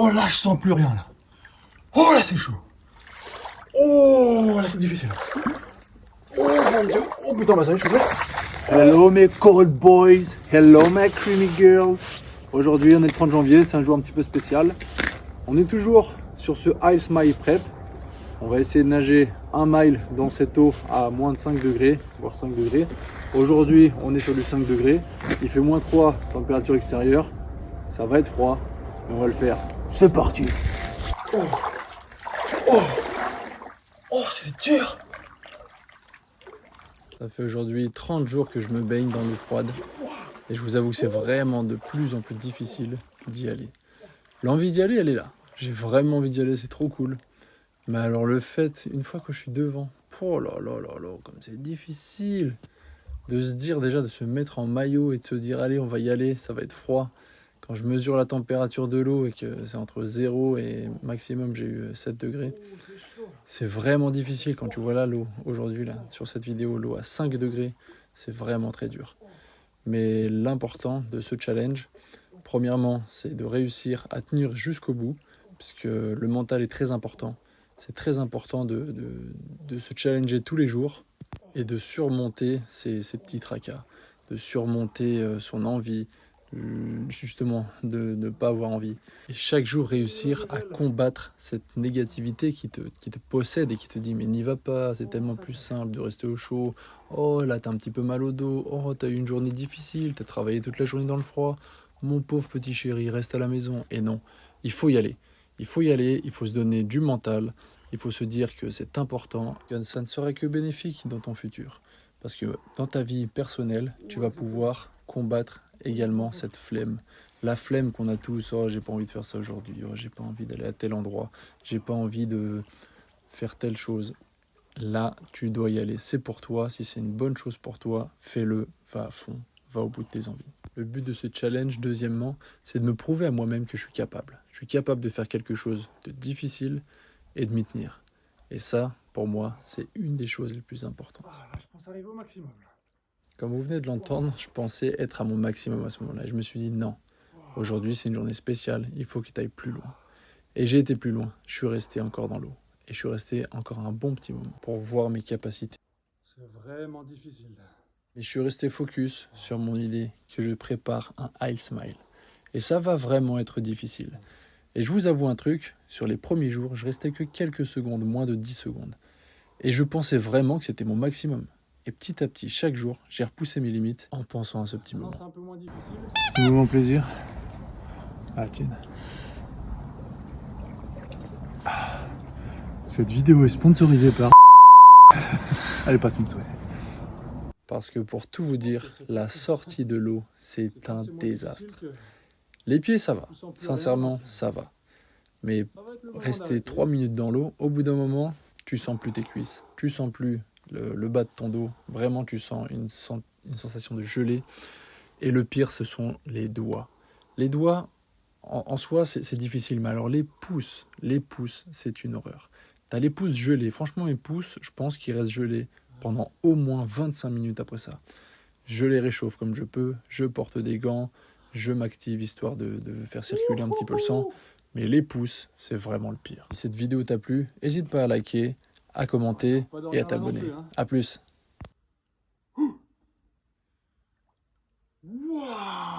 Oh là, je sens plus rien là. Oh là, c'est chaud. Oh là, c'est difficile. Oh mon dieu. Oh putain, bah ça y est, je suis prêt. Hello mes cold boys. Hello my creamy girls. Aujourd'hui, on est le 30 janvier, c'est un jour un petit peu spécial. On est toujours sur ce Isle Smile Prep. On va essayer de nager 1 mile dans cette eau à moins de 5 degrés, voire 5 degrés. Aujourd'hui, on est sur du 5 degrés. Il fait moins 3, température extérieure. Ça va être froid, mais on va le faire. C'est parti. Oh, oh, oh, c'est dur. Ça fait aujourd'hui 30 jours que je me baigne dans l'eau froide. Et je vous avoue que c'est vraiment de plus en plus difficile d'y aller. L'envie d'y aller, elle est là. J'ai vraiment envie d'y aller, c'est trop cool. Mais alors le fait, une fois que je suis devant, oh là là là là, comme c'est difficile de se dire déjà, de se mettre en maillot et de se dire allez, on va y aller, ça va être froid. Quand je mesure la température de l'eau et que c'est entre 0 et maximum, j'ai eu 7 degrés, c'est vraiment difficile quand tu vois là l'eau aujourd'hui, là, sur cette vidéo, l'eau à 5 degrés, c'est vraiment très dur. Mais l'important de ce challenge, premièrement, c'est de réussir à tenir jusqu'au bout, puisque le mental est très important. C'est très important de se challenger tous les jours et de surmonter ces petits tracas, de surmonter son envie, justement, de ne pas avoir envie. Et chaque jour réussir à combattre cette négativité qui te possède et qui te dit mais n'y va pas, c'est tellement plus simple de rester au chaud. Oh là t'as un petit peu mal au dos, oh t'as eu une journée difficile, t'as travaillé toute la journée dans le froid. Mon pauvre petit chéri, reste à la maison. Et non, il faut y aller. Il faut y aller, il faut se donner du mental, il faut se dire que c'est important, que ça ne serait que bénéfique dans ton futur. Parce que dans ta vie personnelle, tu vas pouvoir combattre également cette flemme. La flemme qu'on a tous, oh j'ai pas envie de faire ça aujourd'hui, oh j'ai pas envie d'aller à tel endroit, j'ai pas envie de faire telle chose. Là, tu dois y aller, c'est pour toi, si c'est une bonne chose pour toi, fais-le, va à fond, va au bout de tes envies. Le but de ce challenge, deuxièmement, c'est de me prouver à moi-même que je suis capable. Je suis capable de faire quelque chose de difficile et de m'y tenir. Et ça, pour moi, c'est une des choses les plus importantes. Ah, là, je pense arriver au maximum. Comme vous venez de l'entendre, je pensais être à mon maximum à ce moment-là. Je me suis dit non, aujourd'hui c'est une journée spéciale, il faut que tu ailles plus loin. Et j'ai été plus loin, je suis resté encore dans l'eau. Et je suis resté encore un bon petit moment pour voir mes capacités. C'est vraiment difficile. Et je suis resté focus sur mon idée que je prépare un Isle Smile. Et ça va vraiment être difficile. Et je vous avoue un truc, sur les premiers jours, je restais que quelques secondes, moins de 10 secondes. Et je pensais vraiment que c'était mon maximum. Et petit à petit, chaque jour, j'ai repoussé mes limites en pensant à ce petit moment. C'est un peu moins difficile. Petit moment plaisir. Ah tiens. Cette vidéo est sponsorisée par... Elle est pas sponsorisée. Parce que pour tout vous dire, la sortie de l'eau, c'est un désastre. Les pieds, ça va. Sincèrement, ça va. Mais rester 3 minutes dans l'eau, au bout d'un moment, tu sens plus tes cuisses. Tu sens plus le bas de ton dos. Vraiment, tu sens une sensation de gelée. Et le pire, ce sont les doigts. Les doigts, en soi, c'est difficile. Mais alors les pouces, c'est une horreur. Tu as les pouces gelés. Franchement, mes pouces, je pense qu'ils restent gelés pendant au moins 25 minutes après ça. Je les réchauffe comme je peux, je porte des gants, je m'active histoire de faire circuler un petit peu le sang. Mais les pouces, c'est vraiment le pire. Si cette vidéo t'a plu, n'hésite pas à liker, à commenter et à t'abonner. A plus. Waouh!